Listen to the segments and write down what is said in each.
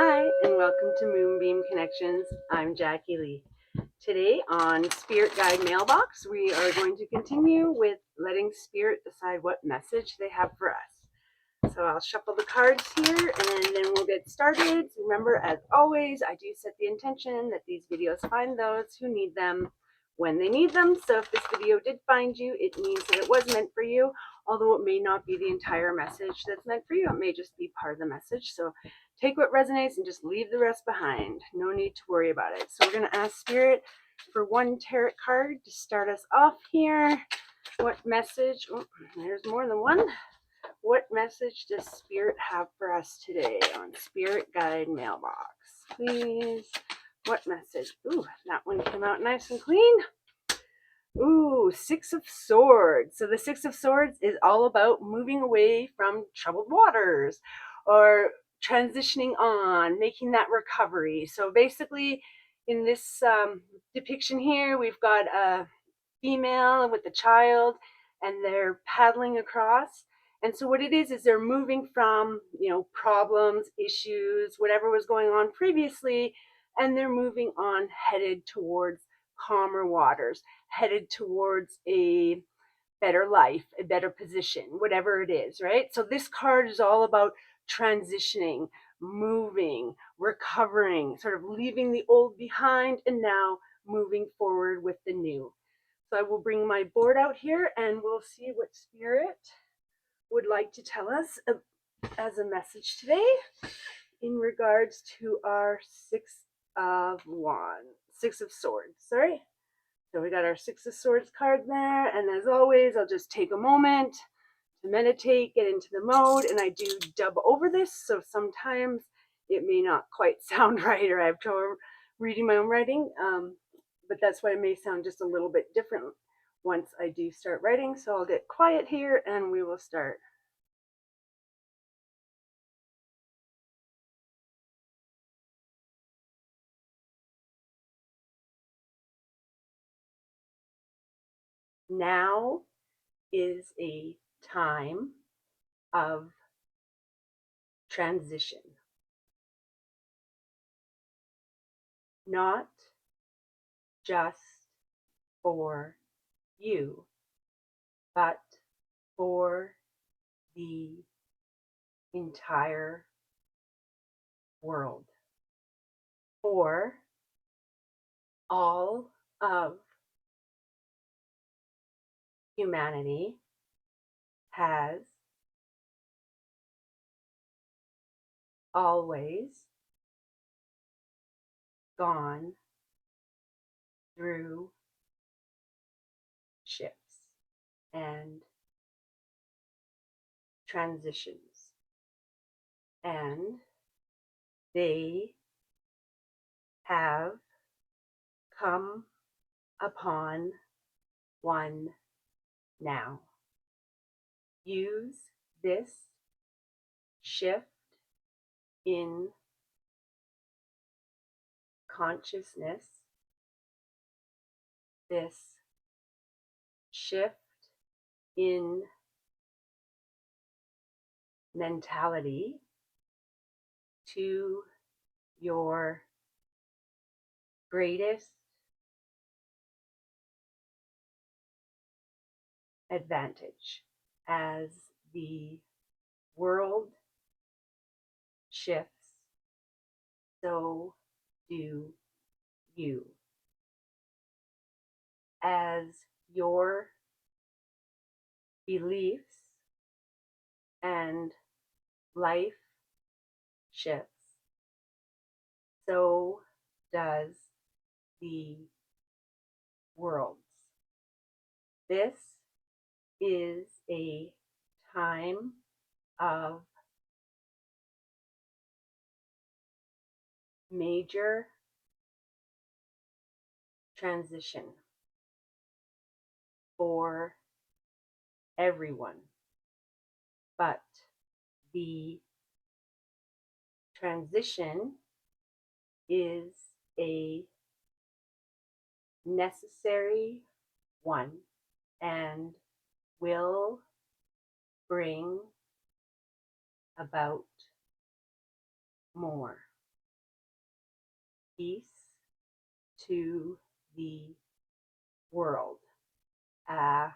Hi, and welcome to Moonbeam Connections. I'm Jacqui-Leigh. Today on Spirit Guide Mailbox, we are going to continue with letting Spirit decide what message they have for us. So I'll shuffle the cards here and then we'll get started. Remember, as always, I do set the intention that these videos find those who need them when they need them. So if this video did find you, it means that it was meant for you, although it may not be the entire message that's meant for you. It may just be part of the message. So take what resonates and just leave the rest behind. No need to worry about it. So we're going to ask Spirit for one tarot card to start us off here. What message? Oh, there's more than one. What message does Spirit have for us today on Spirit Guide Mailbox? Please. What message? Ooh, that one came out nice and clean. Ooh, Six of Swords. So the Six of Swords is all about moving away from troubled waters or transitioning on, making that recovery. So basically, in this depiction here, we've got a female with a child, and they're paddling across. And so what it is they're moving from, problems, issues, whatever was going on previously, and they're moving on, headed towards calmer waters, headed towards a better life, a better position, whatever it is, right? So this card is all about transitioning, moving, recovering, sort of leaving the old behind and now moving forward with the new. So I will bring my board out here and we'll see what Spirit would like to tell us as a message today in regards to our Six of Swords, sorry. So we got our Six of Swords card there, and as always, I'll just take a moment to meditate, get into the mode, and I do dub over this, so sometimes it may not quite sound right, or I have trouble reading my own writing, but that's why it may sound just a little bit different once I do start writing. So I'll get quiet here, and we will start. Now is a time of transition. Not just for you, but for the entire world. For all of humanity has always gone through shifts and transitions, and they have come upon one now. Use this shift in consciousness, this shift in mentality to your greatest advantage. As the world shifts, so do you. As your beliefs and life shifts, so does the world's. This is a time of major transition for everyone, but the transition is a necessary one and will bring about more. peace to the world. A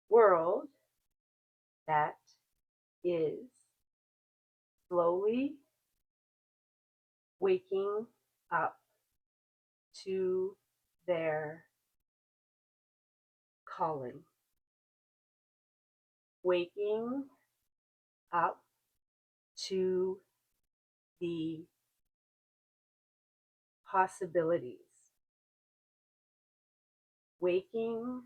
world that is slowly waking up to their calling. Waking up to the possibilities. Waking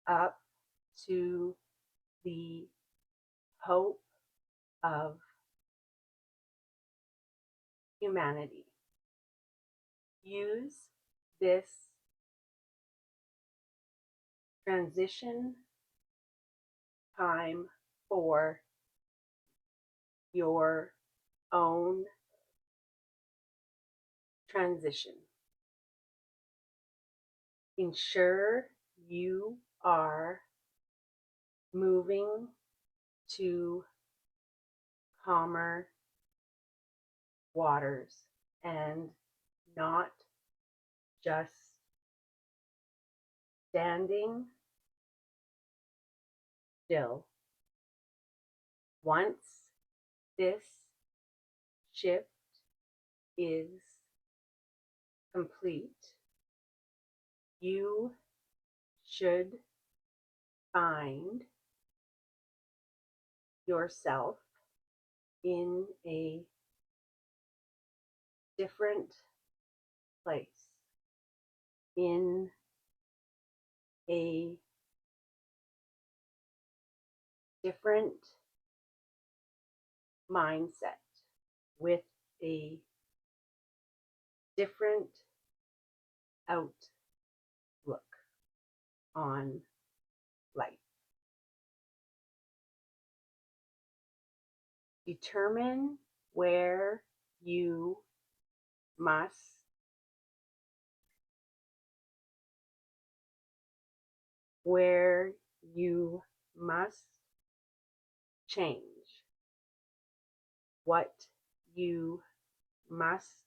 up to the hope of humanity. Use this transition time for your own transition. Ensure you are moving to calmer waters and not just standing still. Once this shift is complete, you should find yourself in a different place, in a different mindset, with a different outlook on life. Determine where you must change, what you must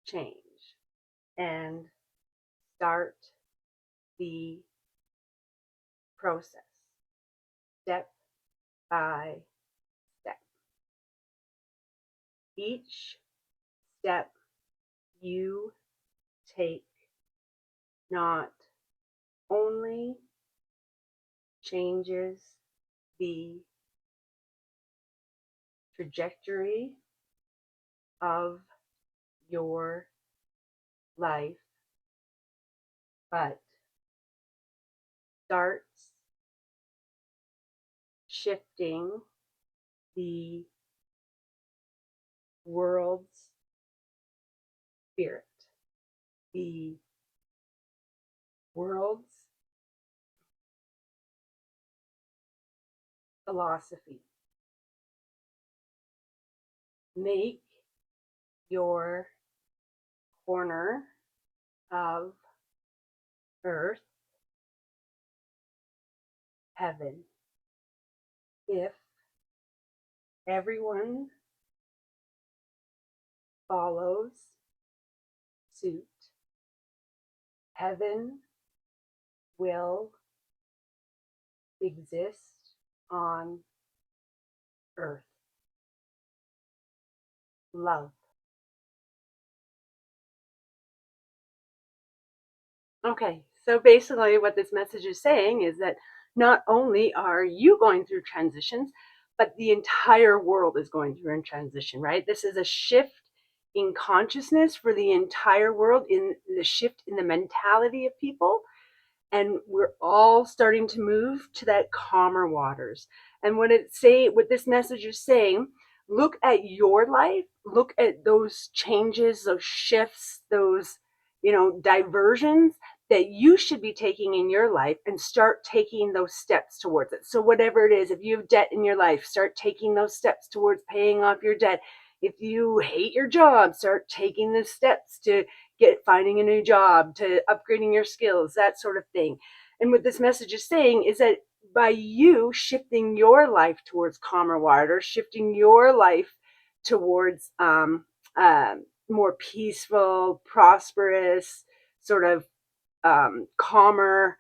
change, and start the process step by step. Each step you take not only changes the trajectory of your life, but starts shifting the world's spirit, the world's philosophy. Make your corner of earth heaven. If everyone follows suit, heaven will exist on earth. Love. Okay, so basically what this message is saying is that not only are you going through transitions, but the entire world is going through a transition, right? This is a shift in consciousness for the entire world, in the shift in the mentality of people. And we're all starting to move to that calmer waters. And what this message is saying, look at your life, look at those changes, those shifts, those, diversions that you should be taking in your life, and start taking those steps towards it. So whatever it is, if you have debt in your life, start taking those steps towards paying off your debt. If you hate your job, start taking the steps to finding a new job, to upgrading your skills, that sort of thing. And what this message is saying is that by you shifting your life towards calmer water, shifting your life towards more peaceful, prosperous, sort of calmer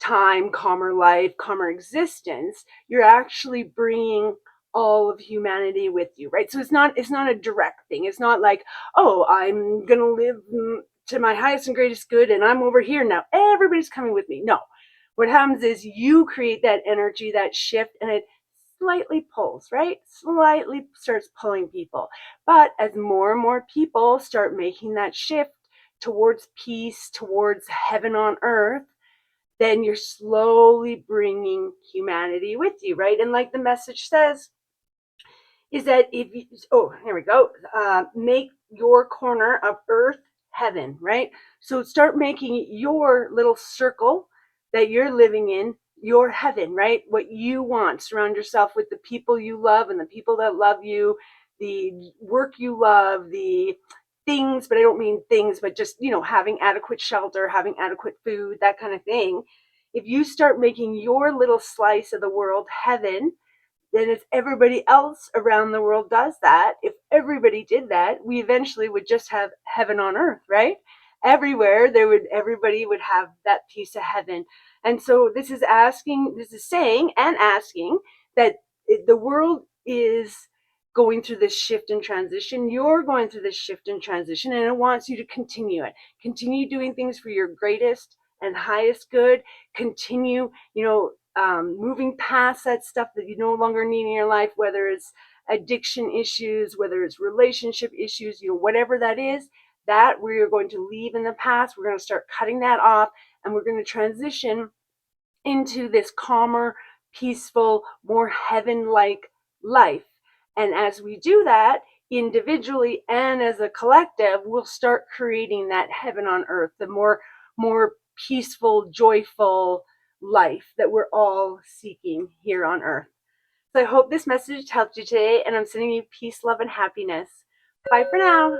time, calmer life, calmer existence, you're actually bringing all of humanity with you, right? So it's not a direct thing. It's not like, oh, I'm gonna live to my highest and greatest good, and I'm over here now. Everybody's coming with me. No, what happens is you create that energy, that shift, and it slightly pulls, right? Slightly starts pulling people. But as more and more people start making that shift towards peace, towards heaven on earth, then you're slowly bringing humanity with you, right? And like the message says, is that if you, oh, here we go, make your corner of earth heaven, right? So start making your little circle that you're living in your heaven, right? What you want. Surround yourself with the people you love and the people that love you, the work you love, the things, but I don't mean things, but just, having adequate shelter, having adequate food, that kind of thing. If you start making your little slice of the world heaven, then if everybody else around the world does that, if everybody did that, we eventually would just have heaven on earth, right? Everywhere everybody would have that piece of heaven. And so this is saying and asking that the world is going through this shift and transition. You're going through this shift and transition, and it wants you to continue it. Continue doing things for your greatest and highest good. Continue, moving past that stuff that you no longer need in your life, whether it's addiction issues, whether it's relationship issues, whatever that is, that we are going to leave in the past. We're going to start cutting that off, and we're going to transition into this calmer, peaceful, more heaven-like life. And as we do that, individually and as a collective, we'll start creating that heaven on earth, the more peaceful, joyful life that we're all seeking here on earth. So I hope this message helped you today, and I'm sending you peace, love, and happiness. Bye for now.